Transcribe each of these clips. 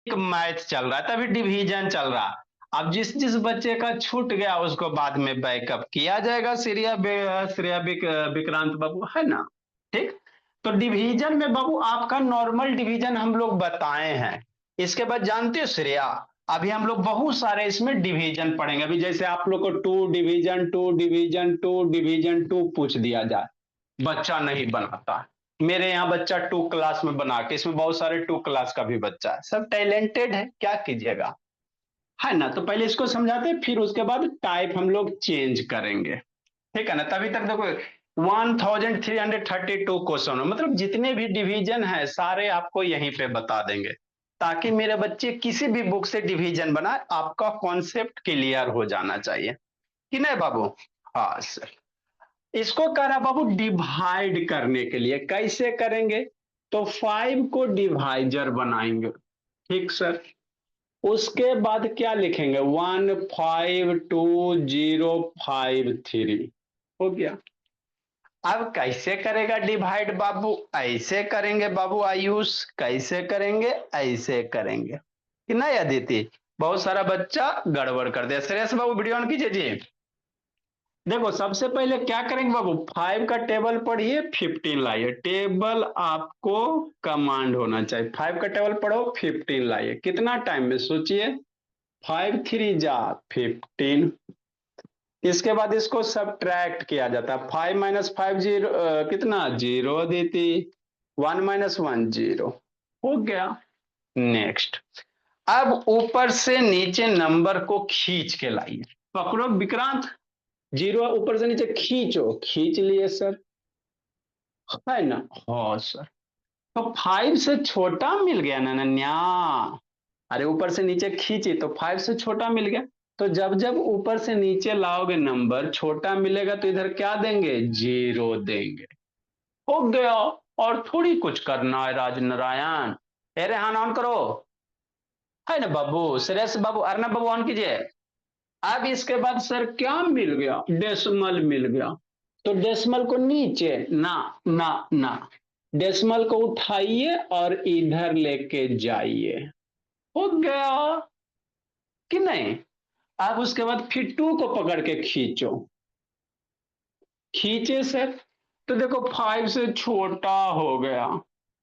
Math चल रहा है, तभी डिवीजन चल रहा। अब जिस जिस बच्चे का छूट गया उसको बाद में बैकअप किया जाएगा, विक्रांत बाबू, है ना। ठीक। तो डिवीजन में बाबू आपका नॉर्मल डिवीजन हम लोग बताए हैं। इसके बाद जानते हो श्रेया, अभी हम लोग बहुत सारे इसमें डिवीजन पढ़ेंगे। अभी जैसे आप लोग को टू डिवीजन टू पूछ दिया जाए, बच्चा नहीं बनाता। मेरे यहाँ बच्चा टू क्लास में बना के, इसमें बहुत सारे टू क्लास का भी बच्चा है, सब टैलेंटेड है, क्या कीजिएगा, है ना। तो पहले इसको समझाते हैं, फिर उसके बाद टाइप हम लोग चेंज करेंगे। ठीक है ना। तभी तक देखो 1332 क्वेश्चन, मतलब जितने भी डिवीजन है सारे आपको यहीं पे बता देंगे, ताकि मेरे बच्चे किसी भी बुक से डिवीजन बनाए, आपका कॉन्सेप्ट क्लियर हो जाना चाहिए कि नहीं बाबू। हाँ सर। इसको कह रहा बाबू डिवाइड करने के लिए, कैसे करेंगे, तो 5 को डिवाइजर बनाएंगे। ठीक सर। उसके बाद क्या लिखेंगे, 152053 हो गया। अब कैसे करेगा डिवाइड बाबू, ऐसे करेंगे बाबू आयुष, कैसे करेंगे, ऐसे करेंगे कि नहीं अदिति। बहुत सारा बच्चा गड़बड़ कर दे। श्रेयस बाबू वीडियो ऑन कीजिए जी। देखो सबसे पहले क्या करेंगे बाबू, 5 का टेबल पढ़िए, 15 लाइए। टेबल आपको कमांड होना चाहिए, 5 का टेबल पढ़ो, 15 लाइए। कितना टाइम में सोचिए, 5 3 जा 15। इसके बाद इसको सब्ट्रैक्ट किया जाता है, 5 - 5 जीरो, कितना जीरो देती, 1 - 1 जीरो, हो गया। नेक्स्ट। अब ऊपर से नीचे नंबर को खींच के लाइए, पकड़ो विक्रांत, जीरो ऊपर से नीचे खींचो, खींच लिए सर, है ना। हाँ सर। तो 5 से छोटा मिल गया ना नन्या, अरे ऊपर से नीचे खींची तो 5 से छोटा मिल गया। तो जब जब ऊपर से नीचे लाओगे नंबर छोटा मिलेगा तो इधर क्या देंगे, जीरो देंगे, हो गया। और थोड़ी कुछ करना है राज नारायण। ए रेहान ऑन करो, है ना बाबू, श्रेयस बाबू, अर्नब बाबू ऑन कीजिए। अब इसके बाद सर क्या मिल गया, डेसिमल मिल गया। तो डेसिमल को नीचे ना, ना ना, डेसिमल को उठाइए और इधर लेके जाइए, हो गया कि नहीं। अब उसके बाद फिर टू को पकड़ के खींचो, खींचे सर, तो देखो 5 से छोटा हो गया।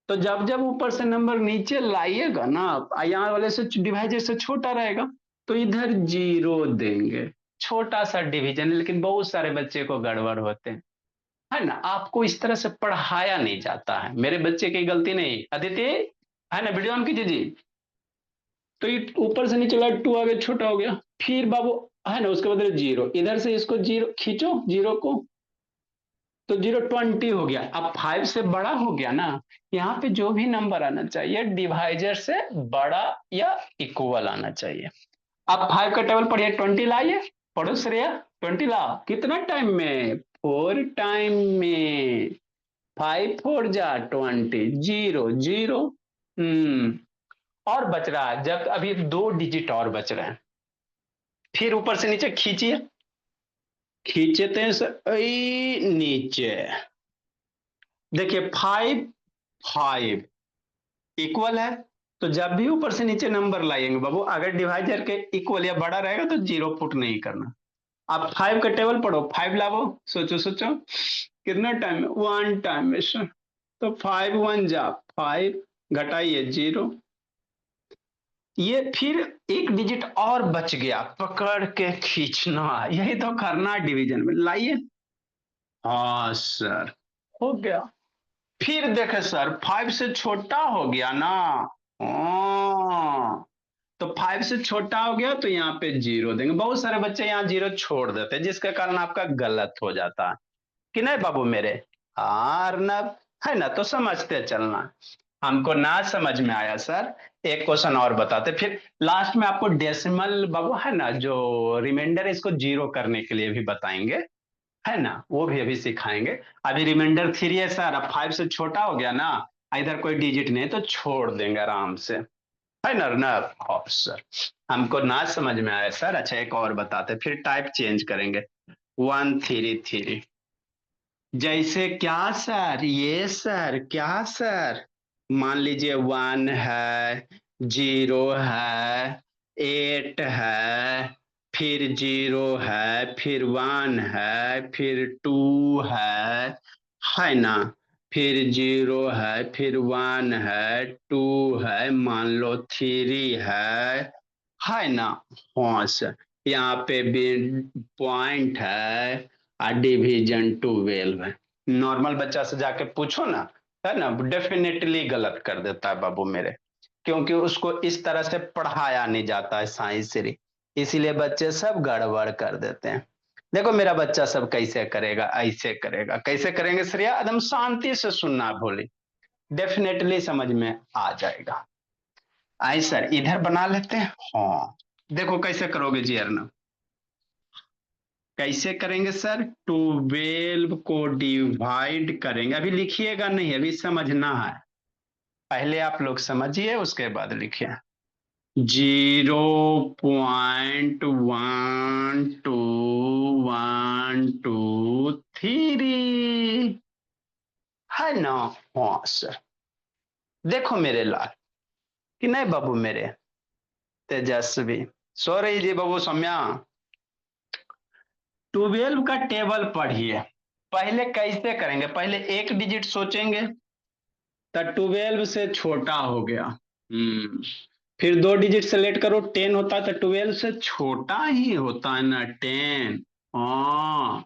तो जब जब ऊपर से नंबर नीचे लाइएगा ना, यहाँ वाले से डिवाइजर से छोटा रहेगा, तो इधर जीरो देंगे। छोटा सा डिवीजन है, लेकिन बहुत सारे बच्चे को गड़बड़ होते हैं, है ना। आपको इस तरह से पढ़ाया नहीं जाता है, मेरे बच्चे की गलती नहीं अदिति, है ना। वीडियो ऑन कीजिए जी। तो ये ऊपर से नीचे लाइट टू आगे छोटा हो गया, फिर बाबू, है ना, उसके बदले जीरो, इधर से इसको जीरो खींचो, जीरो को, तो 020 हो गया। अब 5 से बड़ा हो गया ना, यहाँ पे जो भी नंबर आना चाहिए डिवाइजर से बड़ा या इक्वल आना चाहिए। अब 5 का टेबल पढ़िए, 20 लाइए, पढ़ो श्रेया, 20 लाओ, कितना टाइम में, 4 टाइम में। 5 4 जा 20, जीरो जीरो। हम्म। और बच रहा है, जब अभी 2 डिजिट और बच रहे हैं, फिर ऊपर से नीचे खींचिए, खींचते हैं सर, नीचे देखिए 5 5 इक्वल है। तो जब भी ऊपर से नीचे नंबर लाएंगे बाबू, अगर डिवाइजर के इक्वल या बड़ा रहेगा तो जीरो पुट नहीं करना। आप 5 का टेबल पढ़ो, 5 लाओ, सोचो सोचो, कितना टाइम में, 1 टाइम में सर। तो 5 1 जा 5, घटाइए जीरो। ये फिर 1 डिजिट और बच गया, पकड़ के खींचना, यही तो करना डिवीजन में, लाइए। हाँ सर, हो गया। फिर देखे सर 5 से छोटा हो गया ना, हाँ, तो 5 से छोटा हो गया तो यहाँ पे जीरो देंगे। बहुत सारे बच्चे यहाँ जीरो छोड़ देते हैं, जिसके कारण आपका गलत हो जाता है कि नहीं बाबू मेरे। हाँ अर्नब, है ना, तो समझते चलना। हमको ना समझ में आया सर, एक क्वेश्चन और बताते, फिर लास्ट में आपको डेसिमल बाबू, है ना, जो रिमाइंडर है इसको जीरो करने के लिए भी बताएंगे, है ना, वो भी अभी सिखाएंगे। अभी रिमाइंडर 3 है सर, अब 5 से छोटा हो गया ना, इधर कोई डिजिट नहीं तो छोड़ देंगे आराम से, है ना ना। और सर हमको ना समझ में आया सर, अच्छा एक और बताते, फिर टाइप चेंज करेंगे। 1 3 3, जैसे क्या सर, ये सर क्या सर, मान लीजिए 1 है, जीरो है, 8 है, फिर जीरो है, फिर 1 है, फिर 2 है ना, फिर जीरो है, फिर 1 है, 2 है, मान लो 3 है ना। हाँ सर, यहाँ पे भी पॉइंट है और डिवीजन 12 है। नॉर्मल बच्चा से जाके पूछो ना, है ना, डेफिनेटली गलत कर देता है बाबू मेरे, क्योंकि उसको इस तरह से पढ़ाया नहीं जाता है साइंस से, इसीलिए बच्चे सब गड़बड़ कर देते हैं। देखो मेरा बच्चा सब कैसे करेगा, ऐसे करेगा, कैसे करेंगे श्रेया, एकदम शांति से सुनना भोली, डेफिनेटली समझ में आ जाएगा। आई सर इधर बना लेते हैं। हाँ देखो कैसे करोगे जी अर्नब, कैसे करेंगे सर, 12 को डिवाइड करेंगे, अभी लिखिएगा नहीं, अभी समझना है, पहले आप लोग समझिए उसके बाद लिखिए। 0.1212 3 है ना। हाँ सर, देखो मेरे लाल, कि नहीं बाबू मेरे तेजस्वी, सो रही जी बाबू सम्या, 12 का टेबल पढ़िए। पहले कैसे करेंगे, पहले एक डिजिट सोचेंगे, तो 12 से छोटा हो गया। फिर दो डिजिट सेलेक्ट करो, 10 होता है, तो 12 से छोटा ही होता है ना 10। हाँ,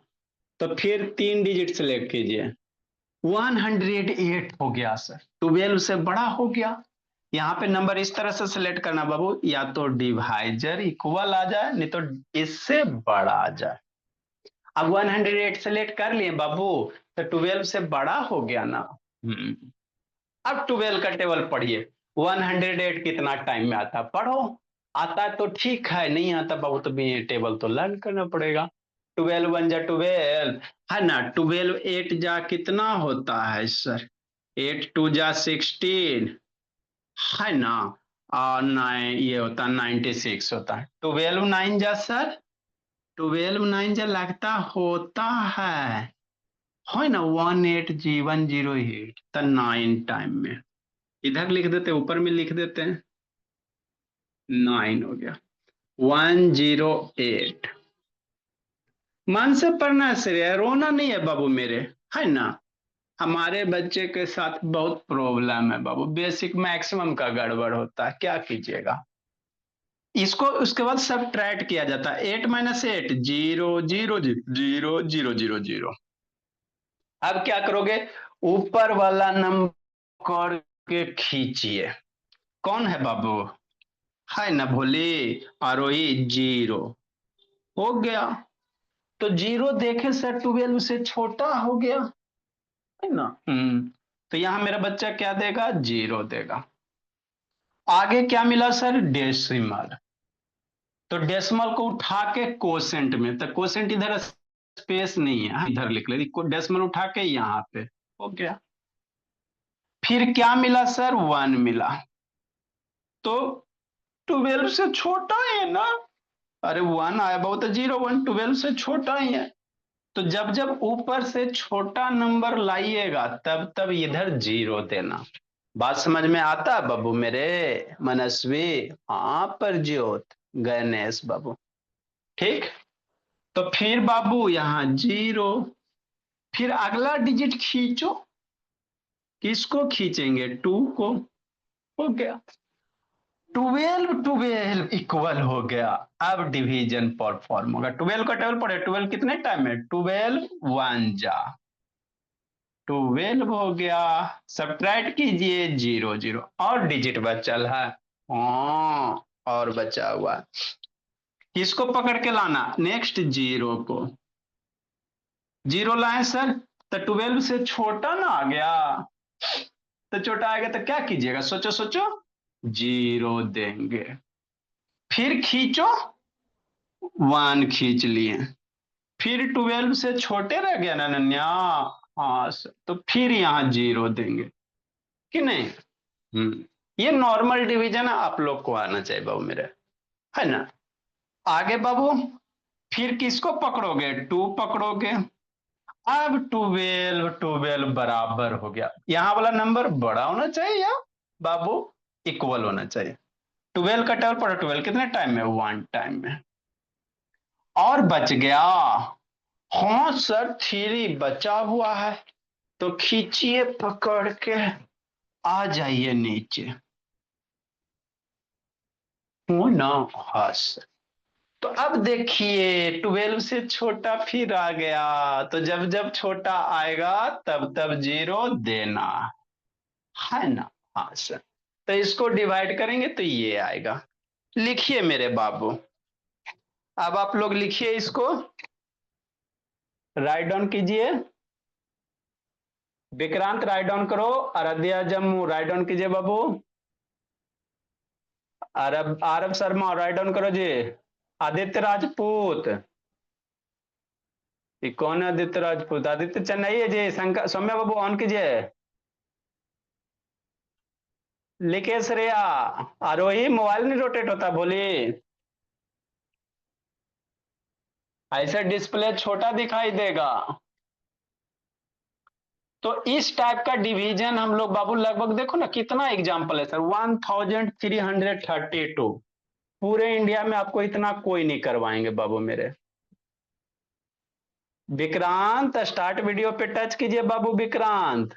तो फिर तीन डिजिट सेलेक्ट कीजिए, 108 हो गया सर, 12 से बड़ा हो गया। यहाँ पे नंबर इस तरह से सिलेक्ट करना बाबू, या तो डिवाइजर इक्वल आ जाए, नहीं तो इससे बड़ा आ जाए। अब 108 सेलेक्ट कर लिए बाबू, तो 12 से बड़ा हो गया ना। अब 12 का टेबल पढ़िए, 108 कितना टाइम में आता, पढ़ो। आता है तो ठीक है, नहीं आता बाबू तो भी टेबल तो लर्न करना पड़ेगा। 12 1 जा 12 है ना, 12 8 जा कितना होता है सर, 8 2 जा 16 है ना, और 9 ये होता है 96 होता है। 12 9 जा सर, 12 9 जा लगता होता है ना 180 108, तो 9 टाइम में इधर लिख देते, ऊपर में लिख देते हैं, 9 हो गया, 108। मन से पढ़ना श्रेय, रोना नहीं है बाबू मेरे, है ना। हमारे बच्चे के साथ बहुत प्रॉब्लम है बाबू, बेसिक मैक्सिमम का गड़बड़ होता है, क्या कीजिएगा। इसको उसके बाद सब ट्रैक किया जाता है, 8 - 8 0 0 0 0 0 0। अब क्या करोगे, ऊपर वाला नंबर के खींचिए, कौन है बाबू, है ना भोली, आरोही, 0 हो गया। तो 0 देखे सर 12 से छोटा हो गया, है ना। तो यहां मेरा बच्चा क्या देगा, 0 देगा। आगे क्या मिला सर, डेसिमल, तो डेसिमल को उठा के कोसेंट में, तो कोसेंट इधर स्पेस नहीं है, इधर लिख ले, डेसिमल उठा के यहाँ पे हो गया। फिर क्या मिला सर, 1 मिला, तो 12 से छोटा है ना, अरे 1 आया बहुत, 0 1 12 से छोटा ही है। तो जब जब ऊपर से छोटा नंबर लाइएगा तब तब इधर 0 देना। बात समझ में आता बाबू मेरे, मनस्वी, हाँ प्रज्योत, गणेश बाबू, ठीक। तो फिर बाबू यहाँ 0, फिर अगला डिजिट खींचो, किसको खींचेंगे, 2 को, हो गया। 12 12 इक्वल हो गया, अब डिवीजन परफॉर्म होगा। 12 का टेबल पढ़े, 12 कितने टाइम में, 12 1 जा 12 हो गया, सब्ट्रैक्ट कीजिए 0 0, और डिजिट बचल है। हाँ, और बचा हुआ, किसको पकड़ के लाना, नेक्स्ट 0 को, 0 लाए सर, तो 12 से छोटा ना आ गया, तो छोटा आ गया तो क्या कीजिएगा, सोचो सोचो, 0 देंगे। फिर खींचो, 1 खींच लिए, फिर 12 से छोटे रह गया ना नन्या, हाँ सर, तो फिर यहाँ 0 देंगे कि नहीं। ये नॉर्मल डिवीजन आप लोग को आना चाहिए बाबू मेरे, है ना। आगे बाबू, फिर किसको पकड़ोगे, 2 पकड़ोगे। अब 12 12 बराबर हो गया, यहाँ वाला नंबर बड़ा होना चाहिए या बाबू इक्वल होना चाहिए, 12 का टेबल पढ़ो, 12 कितने टाइम में, 1 टाइम में। और बच गया। हाँ सर, 3 बचा हुआ है, तो खींचिए पकड़ के, आ जाइए नीचे। हो ना। हाँ सर। तो अब देखिए 12 से छोटा फिर आ गया, तो जब जब छोटा आएगा तब तब जीरो देना है ना। हाँ सर। तो इसको डिवाइड करेंगे तो ये आएगा। लिखिए मेरे बाबू। अब आप लोग लिखिए इसको, राइट डाउन कीजिए। विक्रांत राइट डाउन करो, आराध्या जम्मू राइट डाउन कीजिए बाबू। आरब आरब शर्मा राइट डाउन करो जी। आदित्य राजपूत, ये कौन है आदित्य राजपूत? आदित्य चेन्नई है जी। शंकर सौम्या बाबू ऑन कीजिए। लिखे श्रेया। आरोही मोबाइल नहीं रोटेट होता, बोली। ऐसे डिस्प्ले छोटा दिखाई देगा। तो इस टाइप का डिवीजन हम लोग बाबू लगभग देखो ना कितना एग्जाम्पल है सर, 1332। पूरे इंडिया में आपको इतना कोई नहीं करवाएंगे बाबू मेरे। विक्रांत स्टार्ट वीडियो पे टच कीजिए बाबू विक्रांत।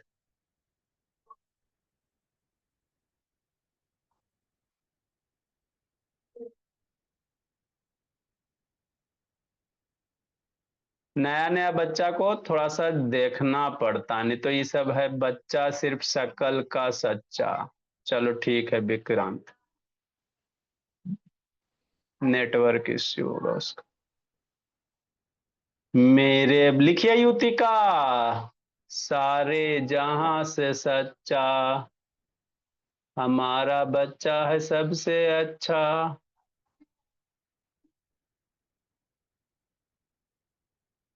नया नया बच्चा को थोड़ा सा देखना पड़ता, नहीं तो ये सब है बच्चा सिर्फ शक्ल का सच्चा। चलो ठीक है विक्रांत, नेटवर्क इश्यू होगा उसका। मेरे लिखिए युतिका, सारे जहां से सच्चा, हमारा बच्चा है सबसे अच्छा।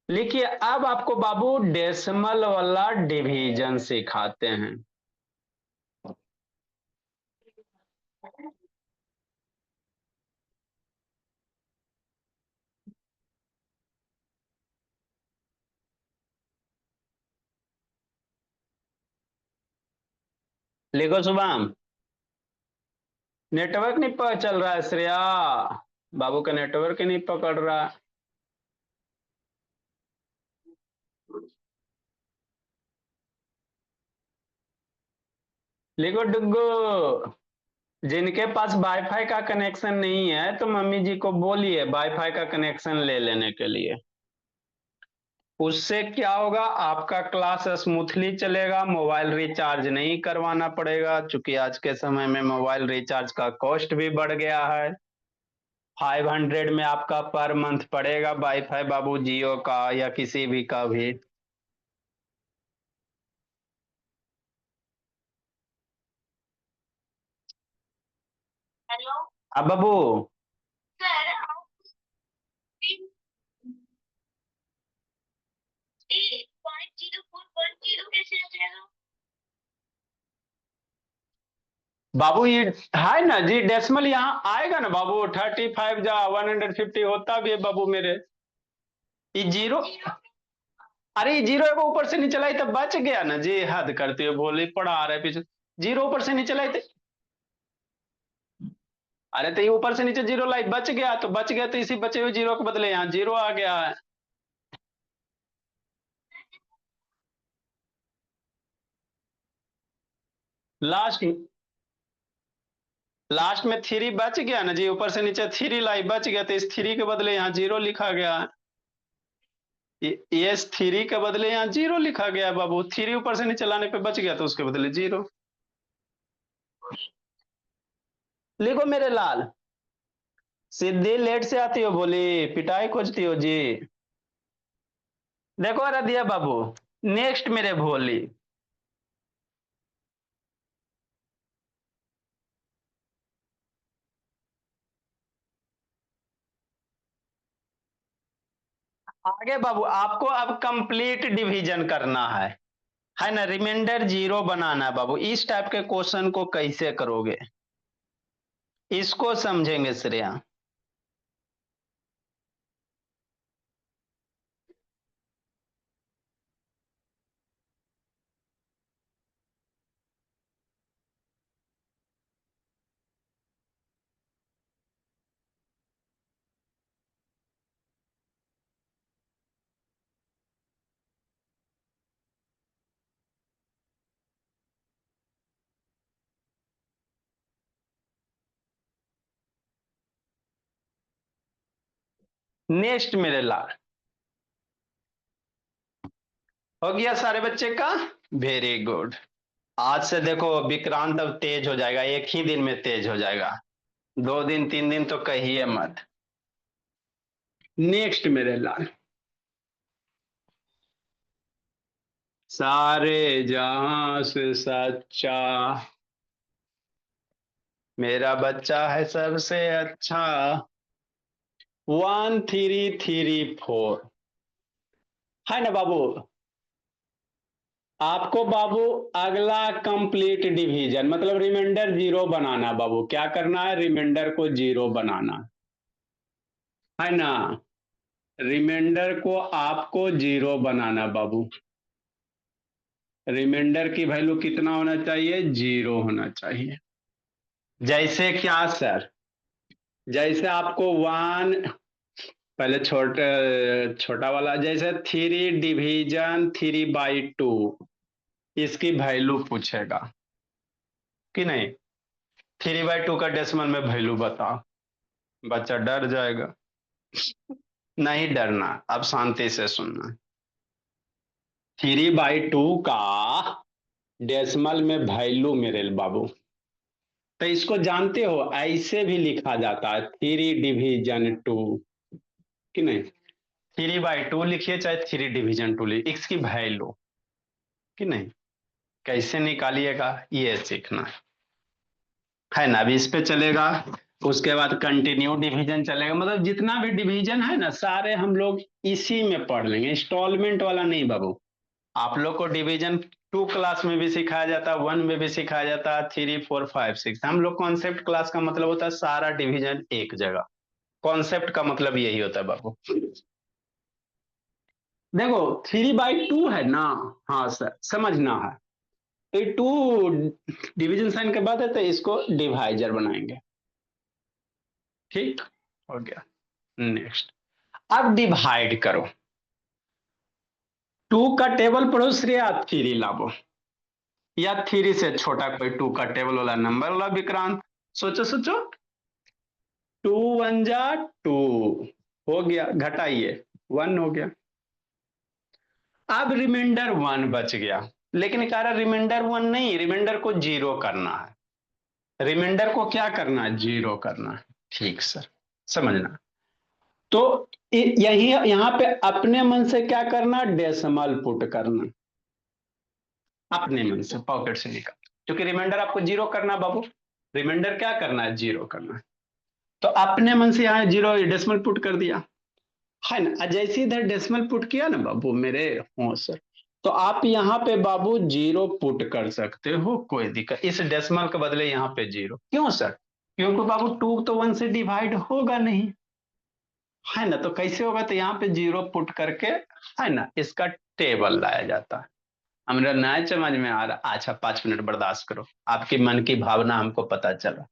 लिखिए अब आपको बाबू डेसिमल वाला डिवीजन सिखाते हैं। लिखो शुभम। नेटवर्क नहीं चल रहा है श्रेया, बाबू का नेटवर्क ही नहीं पकड़ रहा। लिखो डुग्गू। जिनके पास वाईफाई का कनेक्शन नहीं है तो मम्मी जी को बोलिए वाईफाई का कनेक्शन ले लेने के लिए। उससे क्या होगा, आपका क्लास स्मूथली चलेगा, मोबाइल रिचार्ज नहीं करवाना पड़ेगा, क्योंकि आज के समय में मोबाइल रिचार्ज का कॉस्ट भी बढ़ गया है। 500 में आपका पर मंथ पड़ेगा वाईफाई बाबू, जियो का या किसी भी का भी। हेलो। अब बाबू, सर आप point zero four one zero कैसे आ जाएगा? बाबू ये है ना जी डेसिमल, यहाँ आएगा ना बाबू, 35 जा 150 होता भी है बाबू मेरे। ये जीरो, अरे ये जीरो को ऊपर से नीचे लाई तब बच गया ना जी, हद करते हो बोले पड़ा आ रहा है पीछे। जीरो ऊपर से नीचे लाई थे। अरे तो ये ऊपर से नीचे जीरो लाई बच गया, तो बच गया तो इसी बचे हुए जीरो के बदले यहाँ जीरो आ गया है। लास्ट, लास्ट में थ्री बच गया ना जी, ऊपर से नीचे थ्री लाई बच गया, तो इस थ्री के बदले यहाँ जीरो लिखा गया है। इस थ्री के बदले यहाँ जीरो लिखा गया है बाबू, थ्री ऊपर से नीचे लाने पे बच गया तो उसके बदले जीरो। लिखो मेरे लाल। सिद्धि लेट से आती हो बोली, पिटाई खोजती हो जी। देखो रदिया बाबू, नेक्स्ट मेरे भोली। आगे बाबू आपको अब कंप्लीट डिवीजन करना है ना, रिमाइंडर जीरो बनाना है बाबू। इस टाइप के क्वेश्चन को कैसे करोगे, इसको समझेंगे श्रेया। नेक्स्ट मेरे लाल, हो गया सारे बच्चे का? Very good. आज से देखो विक्रांत अब तेज हो जाएगा, एक ही दिन में तेज हो जाएगा, 2 दिन 3 दिन तो कहिए मत। नेक्स्ट मेरे लाल, सारे जहां से सच्चा मेरा बच्चा है सबसे अच्छा, 1 3 3 4 है ना बाबू? आपको बाबू अगला कंप्लीट डिवीजन मतलब रिमाइंडर जीरो बनाना बाबू, क्या करना है? रिमाइंडर को जीरो बनाना है ना। रिमाइंडर को आपको जीरो बनाना बाबू। रिमाइंडर की वैल्यू कितना होना चाहिए? जीरो होना चाहिए। जैसे क्या सर? जैसे आपको वन, पहले छोटा वाला, जैसे 3 डिवीजन 3/2 इसकी वैल्यू पूछेगा कि नहीं, 3/2 का डेसिमल में वैल्यू बताओ। बच्चा डर जाएगा, नहीं डरना, अब शांति से सुनना। 3/2 का डेसिमल में वैल्यू मेरे बाबू, तो इसको जानते हो ऐसे भी लिखा जाता है 3 डिवीजन 2 कि नहीं। 3/2 लिखिए चाहे 3 डिवीजन 2 लिखिए, इसकी वैल्यू कि नहीं, कैसे निकालिएगा ये सीखना है ना। अभी इस पे चलेगा, उसके बाद कंटिन्यू डिवीजन चलेगा, मतलब जितना भी डिवीजन है ना सारे हम लोग इसी में पढ़ लेंगे, इंस्टॉलमेंट वाला नहीं बाबू। आप लोग को डिवीजन 2 क्लास में भी सिखाया जाता है, 1 में भी सिखाया जाता है, 3 4 5 6 हम लोग कॉन्सेप्ट क्लास का मतलब होता है सारा डिवीजन एक जगह। कॉन्सेप्ट का मतलब यही होता है बाबू। देखो 3/2 है ना, हाँ सर समझना है, तो ये 2 डिवीजन साइन के बाद है तो इसको डिवाइजर बनाएंगे, ठीक हो गया। नेक्स्ट, अब डिवाइड करो, 2 का टेबल पढ़ो श्रेया, 3 लाओ, या 3 से छोटा कोई 2 का टेबल वाला नंबर वाला विक्रांत, सोचो सोचो। 2 1 जा 2 हो गया, घटाइए 1 हो गया। अब रिमाइंडर 1 बच गया, लेकिन कह रहा रिमाइंडर 1 नहीं, रिमाइंडर को जीरो करना है। रिमाइंडर को क्या करना है? जीरो करना है, ठीक सर, समझना। तो यही यहां पे अपने मन से क्या करना? डेसिमल पुट करना, अपने मन से पॉकेट से निकाल, क्योंकि रिमाइंडर आपको जीरो करना बाबू, रिमाइंडर क्या करना है? जीरो करना है। तो अपने मन से यहाँ जीरो डेसिमल पुट कर दिया है ना। जैसे इधर डेसिमल पुट किया ना बाबू मेरे, हो सर, तो आप यहाँ पे बाबू जीरो पुट कर सकते हो, कोई दिक्कत, इस डेसिमल के बदले यहाँ पे जीरो, क्यों सर? क्योंकि बाबू 2 तो 1 से डिवाइड होगा नहीं, है ना, तो कैसे होगा? तो यहाँ पे जीरो पुट करके है ना इसका टेबल लाया जाता है। हमरा नहीं समझ में आ रहा, अच्छा 5 मिनट बर्दाश्त करो, आपकी मन की भावना हमको पता चला।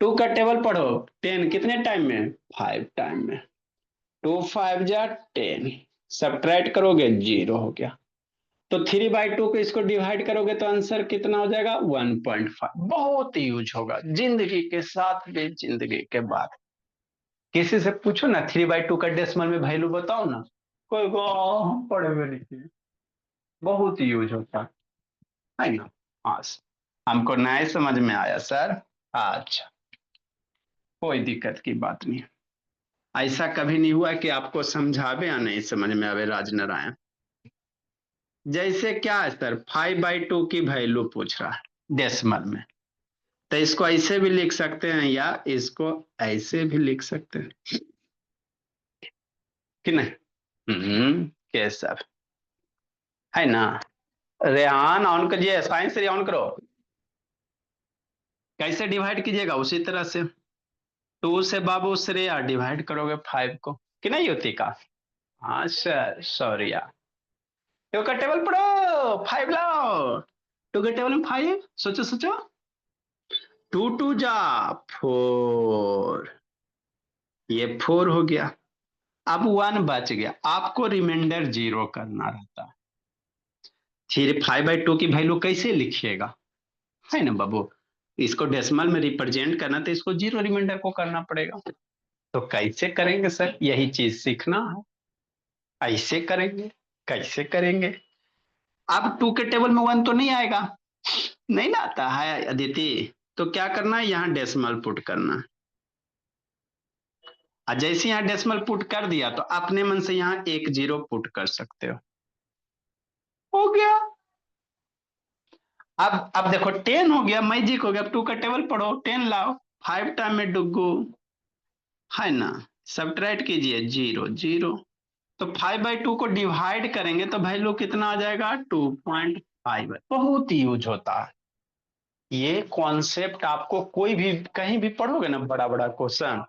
2 का टेबल पढ़ो, 10 कितने टाइम में? 5 टाइम में। 2 5 जा 10, सब्ट्रैक्ट करोगे जीरो हो गया। तो 3/2 को इसको डिवाइड करोगे तो आंसर कितना हो जाएगा? 1.5। बहुत यूज होगा जिंदगी के साथ भी, जिंदगी के बाद किसी से पूछो ना 3/2 का डेसिमल में वैल्यू बताओ ना, कोई को हम पढ़े हुए नहीं, बहुत यूज होता है ना। हाँ हमको नहीं समझ में आया सर, अच्छा कोई दिक्कत की बात नहीं। ऐसा कभी नहीं हुआ कि आपको समझावे या नहीं समझ में आवे राजनारायण। जैसे क्या है सर, 5/2 की वैल्यू पूछ रहा है डेसिमल में, तो इसको ऐसे भी लिख सकते हैं या इसको ऐसे भी लिख सकते हैं कि नहीं। कैसा है ना। रेहान ऑन करिए, साइंस से ऑन करो। कैसे डिवाइड कीजिएगा? उसी तरह से 2 से बाबू श्रेया डिवाइड करोगे 5 को, कि नहीं होती का? हाँ सर सॉरी यार, 2 का टेबल पढ़ो, 5 लाओ, 2 के टेबल में 5, सोचो सोचो, 2 2 जा 4, ये 4 हो गया। अब 1 बच गया, आपको रिमाइंडर जीरो करना रहता है। फिर 5/2 की वैल्यू कैसे लिखिएगा, है ना बाबू, इसको डेसिमल में रिप्रेजेंट करना तो इसको जीरो रिमाइंडर को करना पड़ेगा। तो कैसे करेंगे सर, यही चीज सीखना है। ऐसे करेंगे, कैसे करेंगे? अब टू के टेबल में वन तो नहीं आएगा, नहीं ना आता है अदिति। तो क्या करना है, यहाँ डेसिमल पुट करना है। और जैसे यहाँ डेसिमल पुट कर दिया तो अपने मन से यहाँ एक जीरो पुट कर सकते हो गया। अब देखो 10 हो गया, मैजिक हो गया। अब टू का टेबल पढ़ो, 10 लाओ, 5 टाइम में डुगू, है ना। सब्ट्रैक्ट कीजिए, जीरो जीरो। तो 5/2 को डिवाइड करेंगे तो वैल्यू कितना आ जाएगा, 2.5। बहुत यूज होता है ये कॉन्सेप्ट, आपको कोई भी कहीं भी पढ़ोगे ना बड़ा बड़ा क्वेश्चन,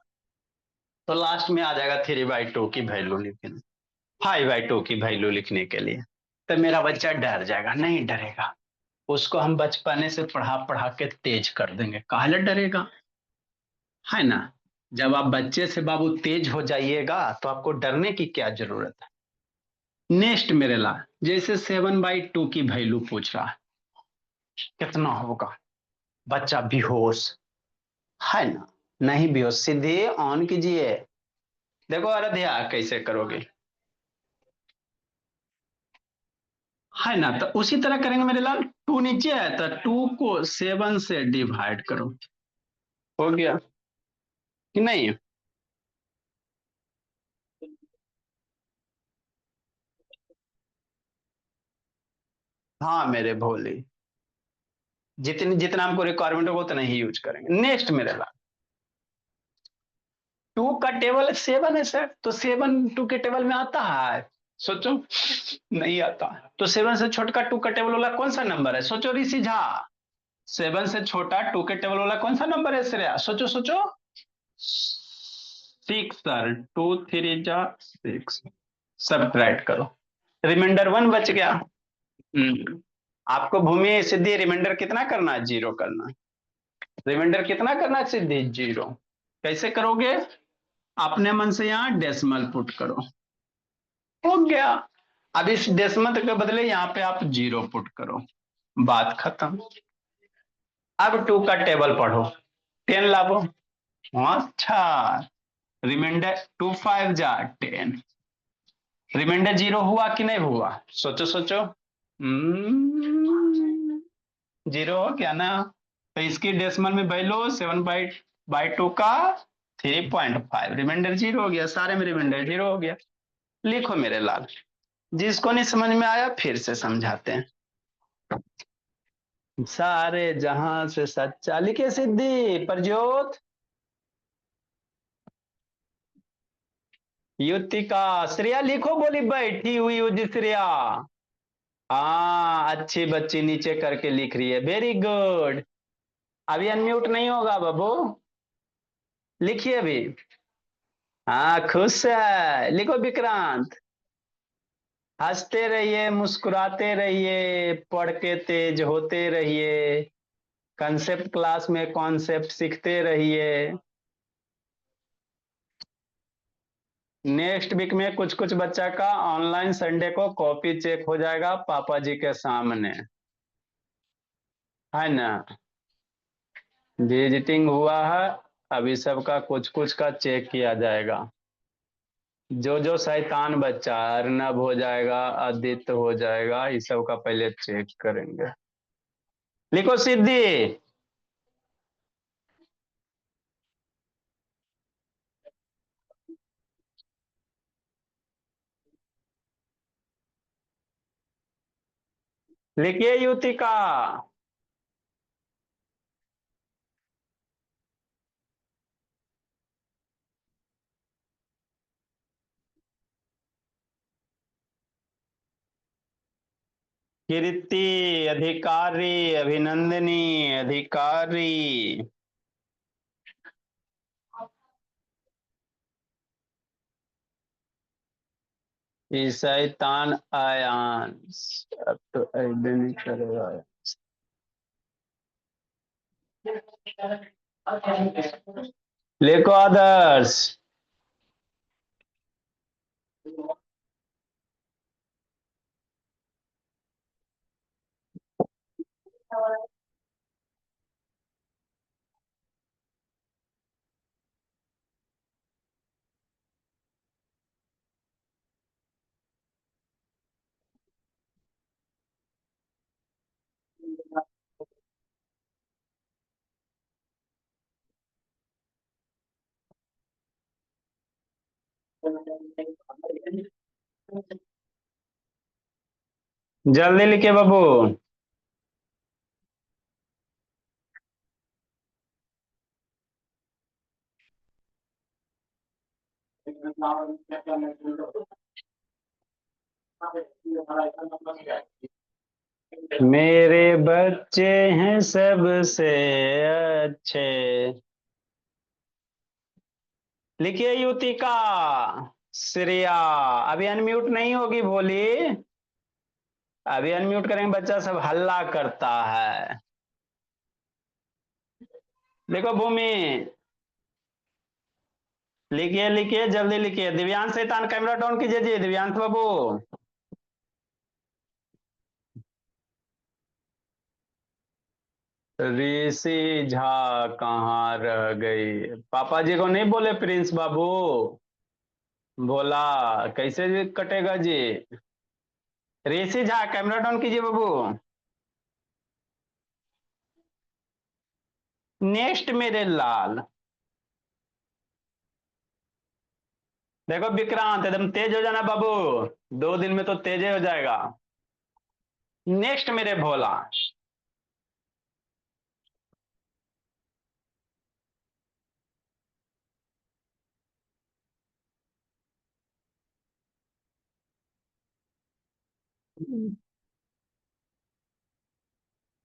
तो लास्ट में आ जाएगा 3/2 की वैल्यू लिखने, 5/2 की वैल्यू लिखने के लिए। तो मेरा बच्चा डर जाएगा, नहीं डरेगा। उसको हम बचपने से पढ़ा पढ़ा के तेज कर देंगे, काहे डरेगा, है ना। जब आप बच्चे से बाबू तेज हो जाइएगा तो आपको डरने की क्या जरूरत है। नेक्स्ट मेरे ला, जैसे 7/2 की वैल्यू पूछ रहा है, कितना होगा, बच्चा बेहोश, है ना। नहीं बेहोश, सीधे ऑन कीजिए। देखो आराध्या कैसे करोगे, है ना। तो उसी तरह करेंगे मेरे लाल, टू नीचे है तो टू को 7 से डिवाइड करो, हो गया कि नहीं। हाँ मेरे भोले, जितनी जितना हमको रिक्वायरमेंट होगा उतना ही यूज करेंगे। नेक्स्ट मेरे लाल, टू का टेबल 7 है सर, तो 7 टू के टेबल में आता है, सोचो। नहीं आता। तो 7 से छोटा टू का टेबल वाला कौन सा नंबर है, सोचो ऋषि झा। 7 से छोटा टू के टेबल वाला कौन सा नंबर है श्रेया, सोचो सोचो। 6 सर, 2 3 जा 6। सब्ट्रैक्ट करो, रिमाइंडर 1 बच गया। आपको भूमि सिद्धि रिमाइंडर कितना करना है, जीरो करना है। रिमाइंडर कितना करना है सिद्धि, जीरो। कैसे करोगे, अपने मन से यहाँ डेसिमल पुट करो, हो गया। अब इस डेसिमल के बदले यहाँ पे आप जीरो पुट करो, बात खत्म। अब टू का टेबल पढ़ो, 10 लाभो। अच्छा, रिमाइंडर 2 5 जा 10, रिमाइंडर जीरो हुआ कि नहीं हुआ, सोचो सोचो। जीरो हो गया ना। तो इसकी डेसिमल में वैल्यू 7/2 का 3.5, रिमाइंडर जीरो हो गया, सारे में रिमाइंडर जीरो हो गया। लिखो मेरे लाल, जिसको नहीं समझ में आया फिर से समझाते हैं। सारे जहां से सच्चा, लिखे सिद्धि प्रज्योत, युतिका, श्रेया लिखो, बोली बैठी हुई श्रेया। हाँ अच्छी बच्ची नीचे करके लिख रही है, वेरी गुड। अभी अनम्यूट नहीं होगा बाबू, लिखिए अभी। हाँ खुश है, लिखो विक्रांत। हंसते रहिए, मुस्कुराते रहिए, पढ़ के तेज होते रहिए, कंसेप्ट क्लास में कॉन्सेप्ट सीखते रहिए। नेक्स्ट वीक में कुछ कुछ बच्चा का ऑनलाइन संडे को कॉपी चेक हो जाएगा पापा जी के सामने, है ना। विजिटिंग हुआ है, अभी सबका कुछ कुछ का चेक किया जाएगा। जो जो शैतान बच्चा, अर्नब हो जाएगा, आदित्य हो जाएगा, इस सब का पहले चेक करेंगे। लिखो सिद्धि, लिखिए युतिका। कीर्ति, अधिकारी, अभिनंदनी, अधिकारी। ये शैतान आयान, अब तो ऐसे नहीं करेगा। लिखो आदर्श। जल्दी लिखिए बाबू। मेरे बच्चे हैं सबसे अच्छे। लिखिए युतिका। श्रेया। अभी अनम्यूट नहीं होगी भोली। अभी अनम्यूट करेंगे बच्चा सब हल्ला करता है। देखो भूमि। लिखिए लिखिए जल्दी लिखिए। दिव्यांश शैतान कैमरा डाउन कीजिए जी दिव्यांश बाबू। ऋषि झा कहाँ रह गई? पापा जी को नहीं बोले प्रिंस बाबू? बोला। कैसे जी कटेगा जी? ऋषि झा कैमरा डाउन कीजिए बाबू। नेक्स्ट मेरे लाल। देखो विक्रांत एकदम तेज हो जाना बाबू। 2 दिन में तो तेज हो जाएगा। नेक्स्ट मेरे भोला।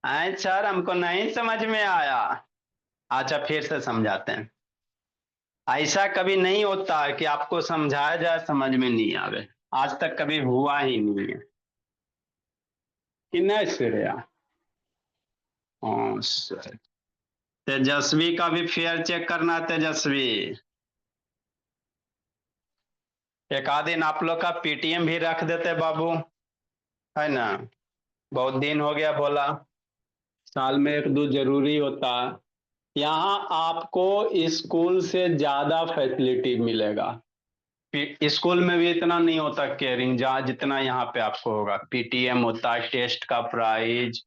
आए सर हमको नहीं समझ में आया। अच्छा फिर से समझाते हैं। ऐसा कभी नहीं होता है कि आपको समझाया जाए समझ में नहीं आवे। आज तक कभी हुआ ही नहीं है। कि नहीं श्रेया? हाँ सर। तेजस्वी का भी फेयर चेक करना तेजस्वी। एक आध दिन आप लोग का पीटीएम भी रख देते बाबू। है ना? बहुत दिन हो गया बोला। साल में एक दो जरूरी होता है। यहाँ आपको स्कूल से ज्यादा फैसिलिटी मिलेगा। स्कूल में भी इतना नहीं होता केयरिंग जहाँ जितना यहाँ पे आपको होगा। पीटीएम होता है टेस्ट का प्राइज।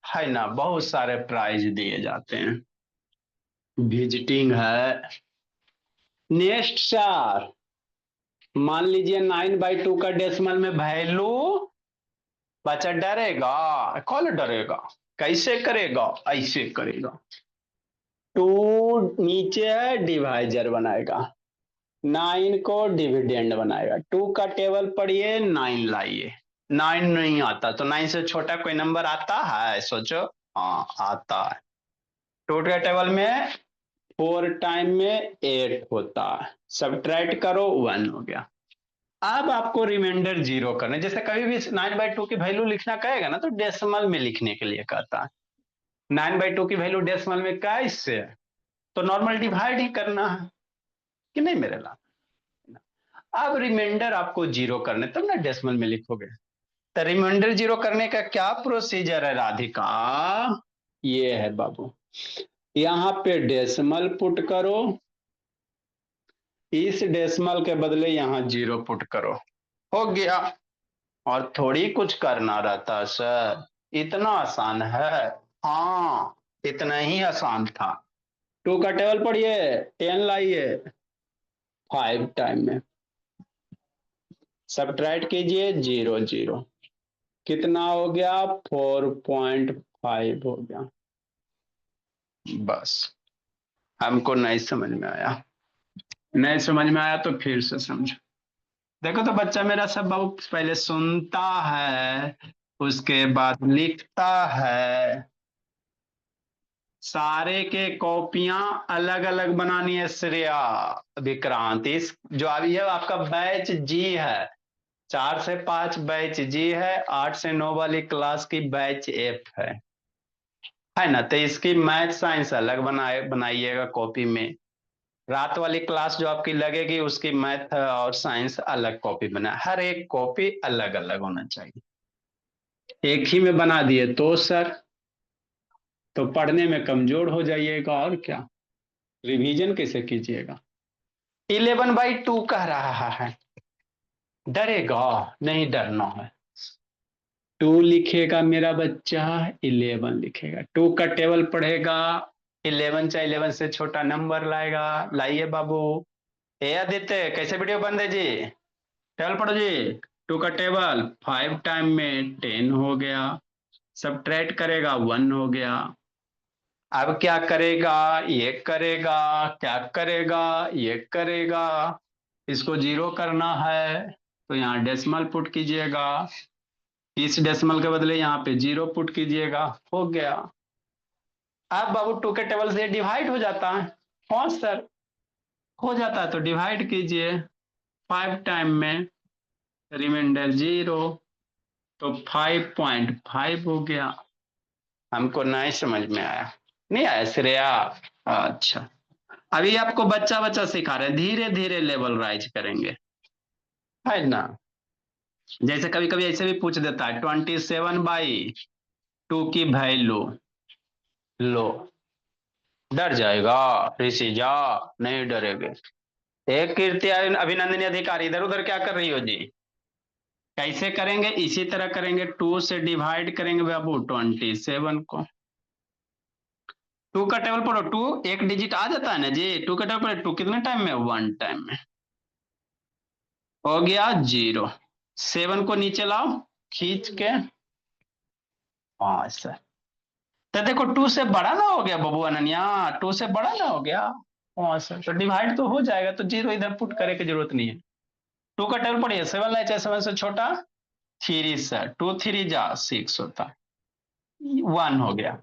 है ना? बहुत सारे प्राइज दिए जाते हैं। विजिटिंग है। Next sir. मान लीजिए 9/2 का डेसिमल में वैल्यू। बच्चा डरेगा? कौन डरेगा? कैसे करेगा? ऐसे करेगा। टू नीचे है डिवाइजर बनाएगा। 9 को डिविडेंड बनाएगा। 2 का टेबल पढ़िए 9 लाइए। 9 नहीं आता तो 9 से छोटा कोई नंबर आता है सोचो। हाँ आता है। 2 के टेबल में 4 टाइम में 8 होता है। सब्ट्रैक्ट करो 1 हो गया। अब आपको रिमाइंडर जीरो करना जैसे कभी भी 9/2 की वैल्यू लिखना कहेगा ना तो डेसिमल में लिखने के लिए कहता है। 9/2 की वैल्यू डेसिमल में कैसे है? तो नॉर्मल डिवाइड ही करना है। कि नहीं मेरे लाल? अब रिमाइंडर आपको जीरो करने तब ना डेसिमल में लिखोगे। तो रिमाइंडर जीरो करने का क्या प्रोसीजर है राधिका? ये है बाबू। यहाँ पे डेसिमल पुट करो। इस डेसिमल के बदले यहाँ जीरो पुट करो। हो गया। और थोड़ी कुछ करना रहता सर। इतना आसान है। हाँ। इतना ही आसान था। 2 का टेबल पढ़िए 10 लाइए। 5 टाइम में सब्ट्रैक्ट कीजिए 0 0। कितना हो गया? 4.5 हो गया। बस। हमको नहीं समझ में आया। नहीं समझ में आया तो फिर से समझो। देखो तो बच्चा मेरा सब बहुत पहले सुनता है। उसके बाद लिखता है। सारे के कॉपियां अलग अलग बनानी है श्रेया। विक्रांत इस जो अभी है आपका बैच जी है। 4 से 5 बैच जी है। 8 से 9 वाली क्लास की बैच एफ है ना? तो इसकी मैथ साइंस अलग बनाइएगा कॉपी में। रात वाली क्लास जो आपकी लगेगी उसकी मैथ और साइंस अलग कॉपी बना। हर एक कॉपी अलग अलग होना चाहिए। एक ही में बना दिए तो सर तो पढ़ने में कमजोर हो जाइएगा और क्या। रिवीजन कैसे कीजिएगा? 11/2 कह रहा है। डरेगा? नहीं डरना है। 2 लिखेगा मेरा बच्चा। 11 लिखेगा। 2 का टेबल पढ़ेगा। 11 चाहे 11 से छोटा नंबर लाएगा। लाइए बाबू। ए आदित्य, कैसे वीडियो बंद है जी? टेबल पढ़ो जी। टू का टेबल 5 टाइम में 10 हो गया। सब्ट्रैक्ट करेगा 1 हो गया। अब क्या करेगा? ये करेगा। क्या करेगा? ये करेगा। इसको जीरो करना है तो यहाँ डेसिमल पुट कीजिएगा। इस डेसिमल के बदले यहाँ पे जीरो पुट कीजिएगा। हो गया। अब बाबू टू के टेबल से डिवाइड हो जाता है। हाँ सर, हो जाता है तो डिवाइड कीजिए। 5 टाइम में रिमाइंडर जीरो, तो 5.5 हो गया। हमको नहीं समझ में आया। नहीं आया श्रेया? अच्छा, अभी आपको बच्चा बच्चा सिखा रहे हैं, धीरे धीरे लेवल राइज करेंगे, है ना? जैसे कभी कभी ऐसे भी पूछ देता है 27/2 की वैल्यू लो। डर जाएगा ऋषि जा? नहीं डरेगे। एक कीर्ति अभिनंदनी अधिकारी, इधर उधर क्या कर रही हो जी? कैसे करेंगे? इसी तरह करेंगे, 2 से डिवाइड करेंगे बाबू 27 को। टू का टेबल पढ़ो, टू एक डिजिट आ जाता है ना जी। टू का टेबल पढ़ो, टू कितने टाइम में? 1 टाइम में। हो गया जीरो। 7 को नीचे लाओ खींच के। हाँ सर, तो देखो 2 से बड़ा ना हो गया बाबू अनन्या? 2 से बड़ा ना हो गया? हाँ सर, तो डिवाइड तो हो जाएगा, तो जीरो इधर पुट करे की जरूरत नहीं है। टू का टेबल पढ़िए, 7 लाइक 7 से छोटा 3 सर, 2 3 जा 6 होता, 1 हो गया।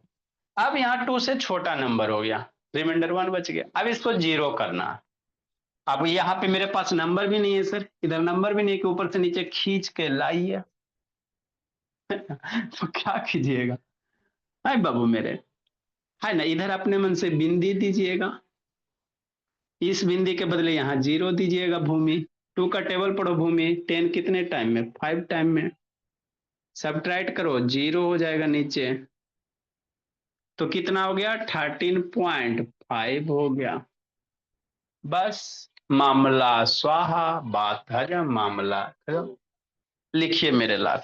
अब यहाँ 2 से छोटा नंबर हो गया, रिमाइंडर 1 बच गया। अब इसको जीरो करना। अब यहाँ पे मेरे पास नंबर भी नहीं है सर, इधर नंबर भी नहीं है कि ऊपर से नीचे खींच के लाइए। तो क्या कीजिएगा? है बाबू मेरे, है ना? इधर अपने मन से बिंदी दीजिएगा, इस बिंदी के बदले यहाँ जीरो दीजिएगा भूमि। टू का टेबल पढ़ो भूमि, 10 कितने टाइम में? 5 टाइम में। सब्ट्रैक्ट करो, जीरो हो जाएगा नीचे, तो कितना हो गया? 13.5 हो गया। बस, मामला स्वाहा, बात हजम, मामला खत्म। लिखिए मेरे लाल,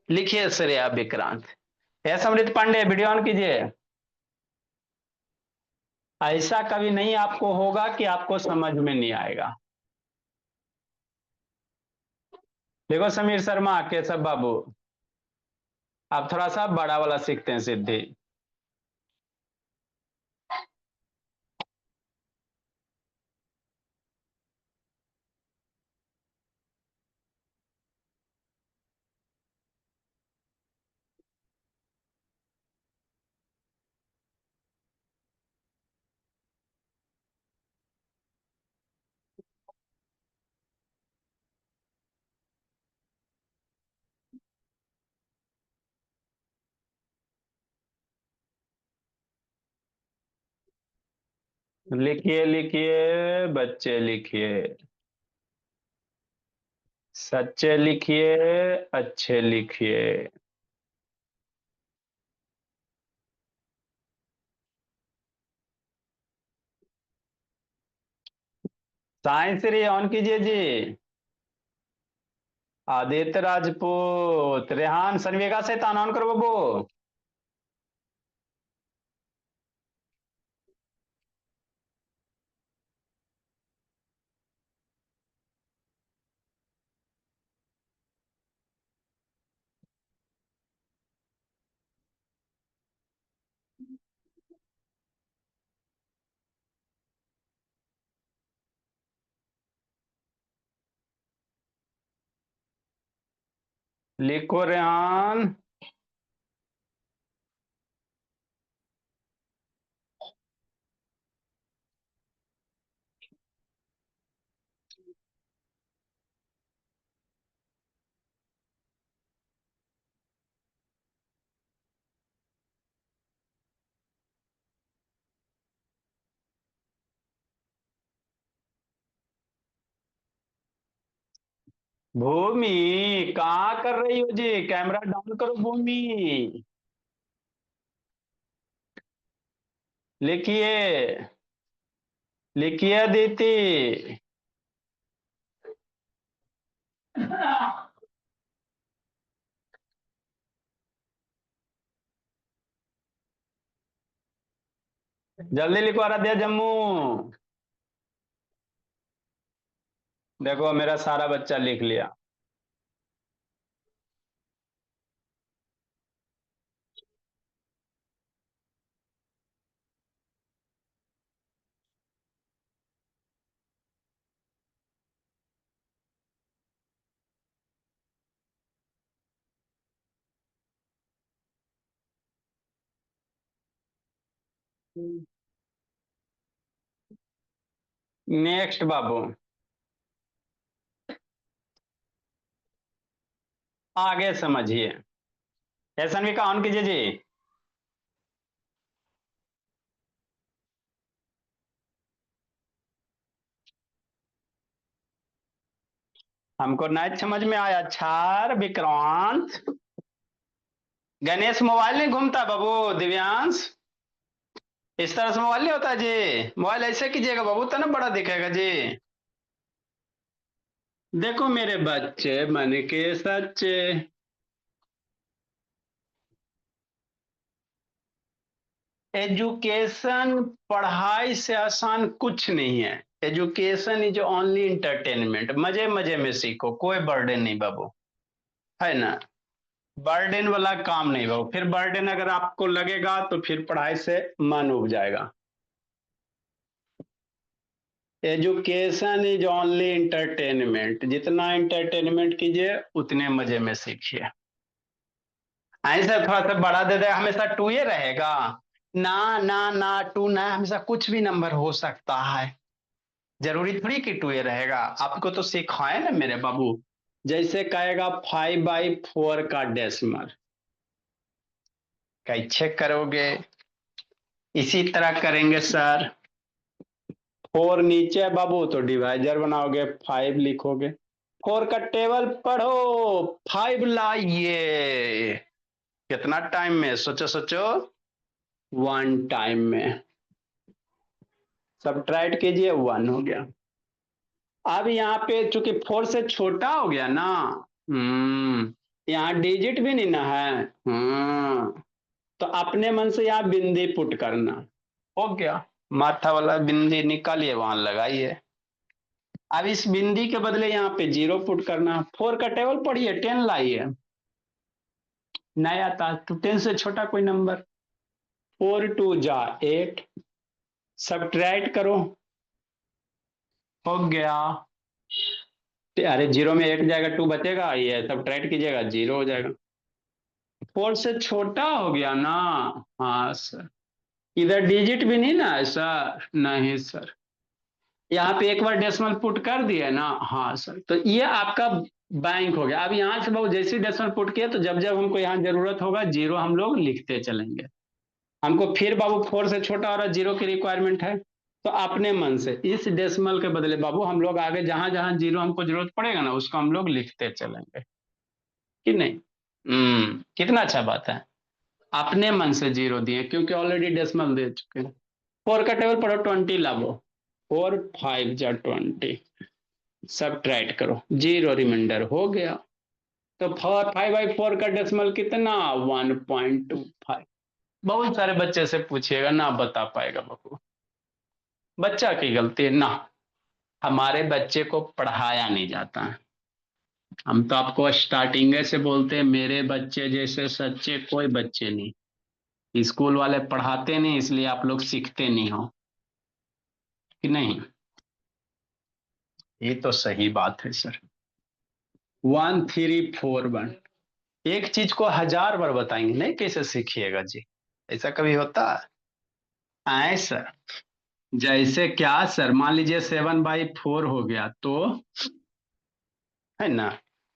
लिखिए श्रेया विक्रांत। है समृद्ध पांडे, वीडियो ऑन कीजिए। ऐसा कभी नहीं आपको होगा कि आपको समझ में नहीं आएगा। देखो समीर शर्मा, केशव बाबू, आप थोड़ा सा बड़ा वाला सीखते हैं सिद्धि। लिखिए लिखिए बच्चे, लिखिए, सच्चे लिखिए, अच्छे लिखिए। साइंस रे ऑन कीजिए जी। आदित्य राजपूत, रेहान सनवेगा से तान ऑन करो बाबू। लिखो रेहान। भूमि, कहाँ कर रही हो जी? कैमरा डाउन करो भूमि। लिखिए, लिखिए दीदी। जल्दी लिखो, आराध्या जम्मू। देखो मेरा सारा बच्चा लिख लिया। नेक्स्ट बाबू, आगे समझिए। एसन भी ऑन कीजिए जी। हमको नहीं समझ में आया छार विक्रांत। गणेश मोबाइल नहीं घूमता बाबू, दिव्यांश इस तरह से मोबाइल नहीं होता जी। मोबाइल ऐसे कीजिएगा बाबू तो ना बड़ा दिखेगा जी। देखो मेरे बच्चे मन के सच्चे। एजुकेशन पढ़ाई से आसान कुछ नहीं है। एजुकेशन इज ओनली इंटरटेनमेंट, मजे मजे में सीखो, कोई बर्डन नहीं बाबू, है ना। बर्डन वाला काम नहीं बाबू, फिर बर्डन अगर आपको लगेगा तो फिर पढ़ाई से मन उब जाएगा। एजुकेशन इज ओनली इंटरटेनमेंट, जितना इंटरटेनमेंट कीजिए उतने मजे में सीखिए। ऐसे थोड़ा सा बढ़ा दे दे हमेशा टू ये रहेगा। ना ना ना टू ना, हमेशा कुछ भी नंबर हो सकता है। जरूरी थोड़ी कि टू ये रहेगा। आपको तो सिखाए ना मेरे बाबू। जैसे कहेगा 5/4 का डेसिमल कैसे करोगे। इसी तरह करेंगे सर। 4 नीचे है बाबू तो डिवाइजर बनाओगे, 5 लिखोगे। 4 का टेबल पढ़ो, 5 लाइए। कितना टाइम में, सोचो सोचो। 1 टाइम में। सब्ट्रैक्ट कीजिए, 1 हो गया। अब यहाँ पे चूंकि 4 से छोटा हो गया ना। यहाँ डिजिट भी नहीं ना है। तो अपने मन से यहाँ बिंदी पुट करना। हो गया। माथा वाला बिंदी निकालिए, वहां लगाइए। अब इस बिंदी के बदले यहाँ पे 0 पुट करना। 4 का टेबल पढ़िए, 10 लाइए। नहीं आता तो 10 से छोटा कोई नंबर। 4 2 जा 8। सब्ट्रैक्ट करो। हो गया। अरे 0 में 1 जाएगा, 2 बचेगा, ये सब्ट्रैक्ट कीजिएगा, 0 हो जाएगा। 4 से छोटा हो गया ना। हाँ सर। इधर डिजिट भी नहीं ना है सर, नहीं सर। यहाँ पे एक बार डेसिमल पुट कर दिए ना, हाँ सर, तो ये आपका बैंक हो गया। अब यहाँ से बहुत जैसे डेसिमल पुट किया तो जब जब हमको यहाँ जरूरत होगा 0 हम लोग लिखते चलेंगे। हमको फिर बाबू 4 से छोटा और 0 की रिक्वायरमेंट है। तो अपने मन से इस डेसिमल के बदले बाबू हम लोग आगे जहां जहां 0 हमको जरूरत पड़ेगा ना उसको हम लोग लिखते चलेंगे, कि नहीं। कितना अच्छा बात है। अपने मन से 0 दिए क्योंकि ऑलरेडी डेसिमल दे चुके हैं। 4 का टेबल पढ़ो, 20 लाओ। 4 5 जा 20। सब ट्राइट करो, 0 रिमाइंडर हो गया। तो 5/4 का डेसिमल कितना, 1.25। बहुत सारे बच्चे से पूछिएगा ना बता पाएगा बाबू। बच्चा की गलती है ना। हमारे बच्चे को पढ़ाया नहीं जाता है। हम तो आपको स्टार्टिंग से बोलते हैं मेरे बच्चे जैसे सच्चे कोई बच्चे नहीं। स्कूल वाले पढ़ाते नहीं इसलिए आप लोग सीखते नहीं हो, कि नहीं। ये तो सही बात है सर। 1341। एक चीज को 1000 बार बताएंगे नहीं, कैसे सीखिएगा जी। ऐसा कभी होता है सर। जैसे क्या सर, मान लीजिए 7/4 हो गया तो, है ना।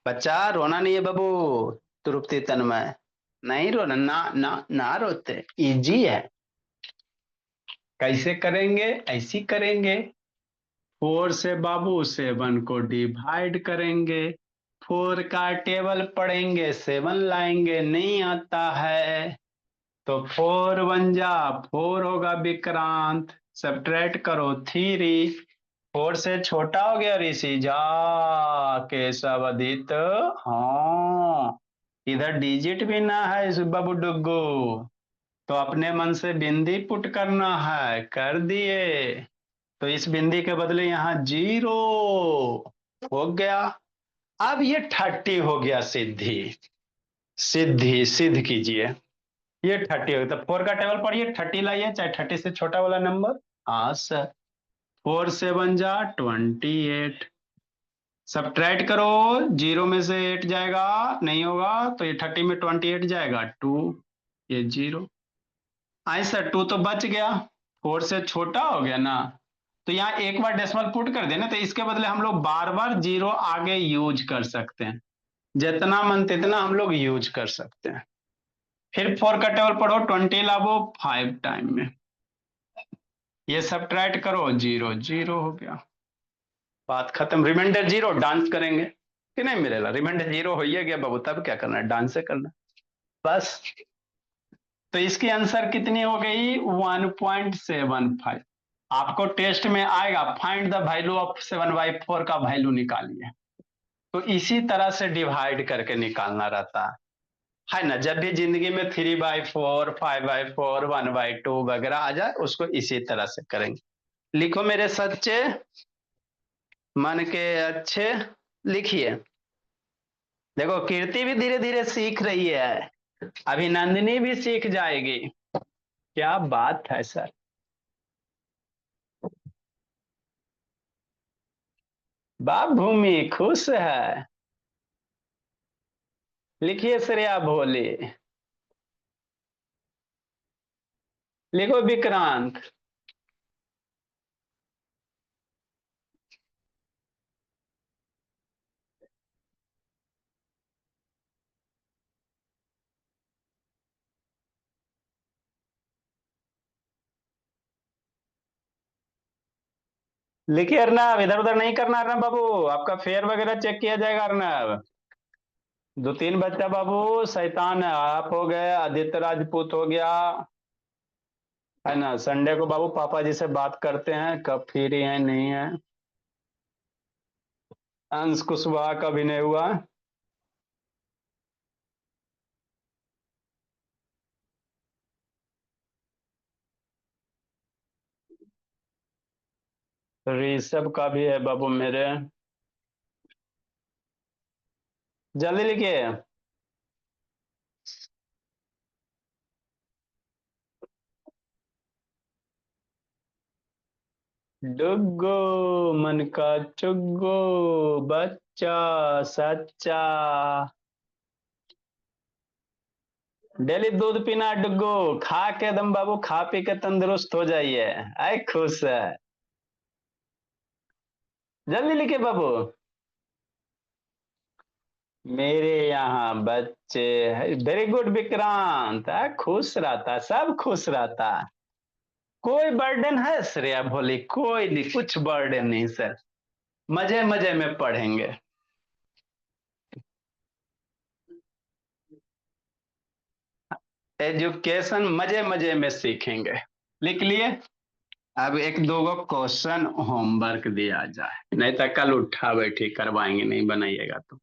बच्चा रोना नहीं है बाबू। तृप्ति तन्मय, नहीं रोना ना ना ना रोते, इजी है। कैसे करेंगे, ऐसी करेंगे। 4 से बाबू 7 को डिवाइड करेंगे। 4 का टेबल पढ़ेंगे, 7 लाएंगे, नहीं आता है तो 4 1 जा 4 होगा विक्रांत। सब्ट्रैक्ट करो 3। 4 से छोटा हो गया ऋषि जा, केशव अदित। हाँ, इधर डिजिट भी ना है इस बाबू डुग्गू। तो अपने मन से बिंदी पुट करना है, कर दिए। तो इस बिंदी के बदले यहाँ 0। हो गया। अब ये 30 हो गया सिद्धि, सिद्ध कीजिए। ये 30 हो गया, तो 4 का टेबल पढ़िए, 30 लाइए, चाहे 30 से छोटा वाला नंबर। हाँ सर, 4 7 जा 28। सब्ट्रैक्ट करो, 0 में से 8 जाएगा, नहीं होगा, तो ये 30 में 28 जाएगा 2, ये 0। आई सर 2 तो बच गया, 4 से छोटा हो गया ना, तो यहाँ एक बार डेसिमल पुट कर देना, तो इसके बदले हम लोग बार बार 0 आगे यूज कर सकते हैं, जितना मन तितना हम लोग यूज कर सकते हैं। फिर 4 का टेबल पढ़ो, 20 लावो 5 टाइम में, ये सब्ट्रैक्ट करो, 0 0 हो गया, बात खत्म। रिमाइंडर 0, डांस करेंगे कि नहीं मिलेगा, रिमाइंडर 0 हो ही गया बाबू, तब क्या करना है, डांस से करना बस। तो इसकी आंसर कितनी हो गई, 1.75। आपको टेस्ट में आएगा, फाइंड द वैल्यू ऑफ 7/4 का वैल्यू निकालिए, तो इसी तरह से डिवाइड करके निकालना रहता है ना। जब भी जिंदगी में 3/4, 5/4, 1/2 वगैरह आ जाए, उसको इसी तरह से करेंगे। लिखो मेरे सच्चे मन के अच्छे, लिखिए। देखो कीर्ति भी धीरे धीरे सीख रही है, अभिनंदिनी भी सीख जाएगी। क्या बात है सर। बाप भूमि खुश है, लिखिए श्रेया भोले, लिखो विक्रांत। लिखिए अर्नब, इधर उधर नहीं करना अर्नब बाबू, आपका फेयर वगैरह चेक किया जाएगा अर्नब। 2 3 बच्चा बाबू शैतान है, आप हो गए, आदित्य राजपूत हो गया, है ना। संडे को बाबू पापा जी से बात करते हैं कब फ्री है नहीं है। अंश कुशवाहा का भी नहीं हुआ। ऋषभ का भी है बाबू मेरे, जल्दी लिखिए। डुग्गो मन का चुग्गो, बच्चा सच्चा, डेली दूध पीना डुग्गो, खा के दम बाबू, खा पी के तंदुरुस्त हो जाइए, आए खुश है। जल्दी लिखिए बाबू। मेरे यहाँ बच्चे, वेरी गुड विक्रांत, खुश रहता, सब खुश रहता। कोई बर्डन है श्रेया भोली, कोई नहीं, कुछ बर्डन नहीं सर, मजे मजे में पढ़ेंगे। एजुकेशन मजे मजे में सीखेंगे। लिख लिए। अब एक दो गो क्वेश्चन होमवर्क दिया जाए, नहीं तो कल उठा बैठी करवाएंगे, नहीं बनाइएगा तो।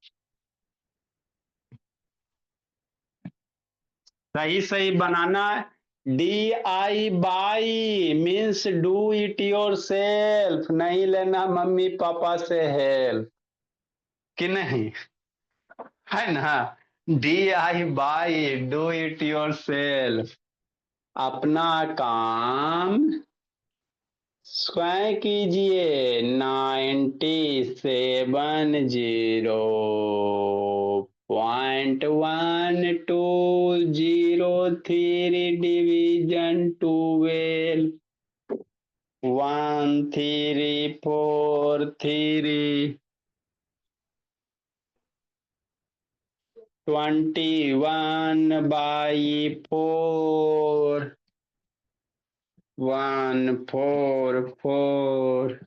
सही सही बनाना। DIY means do it your self, नहीं लेना मम्मी पापा से हेल्प, कि नहीं, है ना। DIY do it your self, अपना काम स्वयं कीजिए। 97.1203 डिवीजन 12, 1343, 21/4, 144।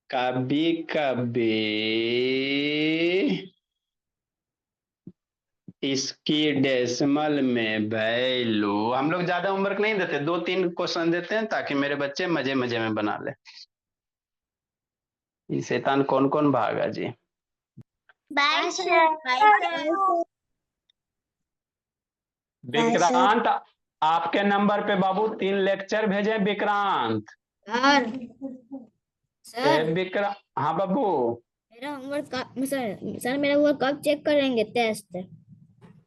कभी कभी इसकी डेसिमल में वैल्यू, हम लोग ज्यादा होमवर्क नहीं देते, 2 3 क्वेश्चन देते हैं ताकि मेरे बच्चे मजे मजे में बना ले। ये शैतान कौन कौन भागा जी। Bye sir. विक्रांत, आपके नंबर पे बाबू 3 लेक्चर भेजे विक्रांत। सर विक्रांत, हाँ बाबू। मेरा होमवर्क कब सर मेरा होमवर्क कब चेक करेंगे टेस्ट?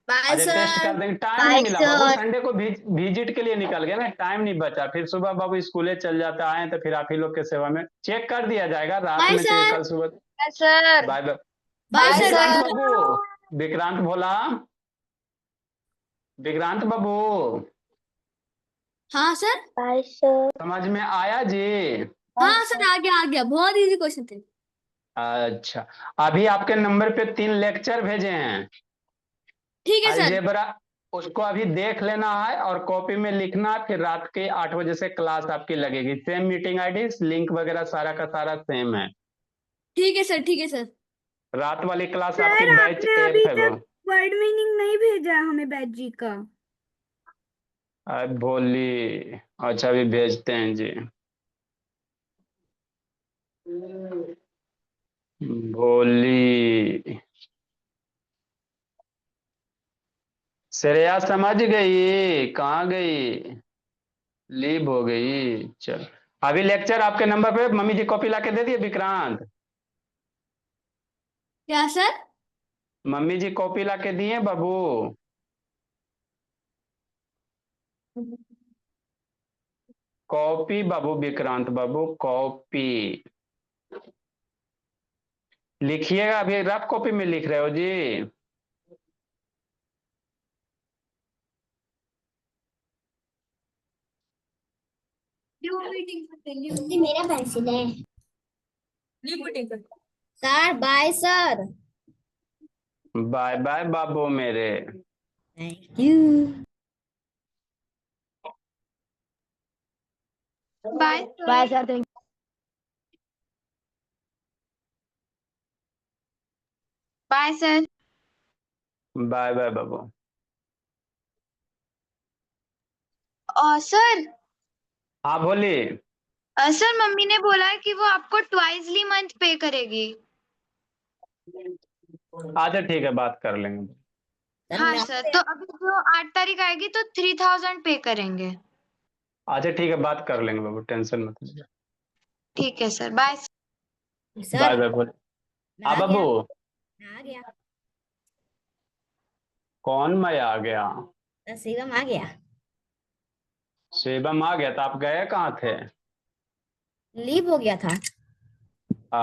बाय अच्छा टेस्ट कर सर। देंगे, टाइम नहीं बाय मिला बाबू, सर। संडे को विजिट के लिए निकल गया ना, टाइम नहीं बचा, फिर सुबह बाबू स्कूले चल जाता, आए तो फिर आप ही लोग के सेवा में चेक कर दिया जाएगा, रात बाय में चाहिए सर। कल सुबह। Bye sir. Bye bye. Bye bye sir. Vikrant sir. बाबू, विक्रांत भोला, विक्रांत बाबू, हाँ सर। Bye sir. समझ में आया जी? हाँ सर, आ गया बहुत इजी क्वेश्चन थे। अच्छा, अभी आपके नंबर पे 3 लेक्चर भेजे हैं ठीक है सर। अलजेब्रा, उसको अभी देख लेना है और कॉपी में लिखना है, फिर रात के 8 बजे से क्लास आपकी लगेगी, सेम मीटिंग आईडी, लिंक वगैरह सारा का सारा सेम है। ठीक है सर। ठीक है सर। रात वाली क्लास आपकी सर बैच आपने एफ अभी है वो। तक वर्ड मीनिंग नहीं भेजा हमें बैच जी का। भोली, अच्छा अभी भेजते हैं जी। भोली, श्रेया समझ गई, कहाँ गई? लीव हो गई, चल। अभी लेक्चर आपके नंबर पे मम्मी जी कॉपी ला के दे दिए विक्रांत? क्या सर? मम्मी जी कॉपी ला के दिए बाबू? कॉपी बाबू, विक्रांत बाबू कॉपी लिखिएगा, अभी रफ कॉपी में लिख रहे हो जी? ये मेरा पेंसिल है। Sir bye sir. Bye bye बाबू मेरे। Thank you. Bye bye sir. Thank bye sir. Bye bye बाबू। सर। हाँ बोलिए। सर मम्मी ने बोला है कि वो आपको ट्वाइसली मंथ पे करेगी। अच्छा ठीक है, बात कर लेंगे। हाँ सर, तो अभी जो 8 तारीख आएगी तो 3000 पे करेंगे। अच्छा ठीक है, बात कर लेंगे बाबू, टेंशन मत लीजिए। ठीक है sir, bye. Sir bye bye बोल। मैं हाँ आ गया। बाबू। मैं आ गया। कौन मैं आ गया? सर शिवम आ गया। शिवम आ गया, तो आप गए कहाँ थे? लीव हो गया था।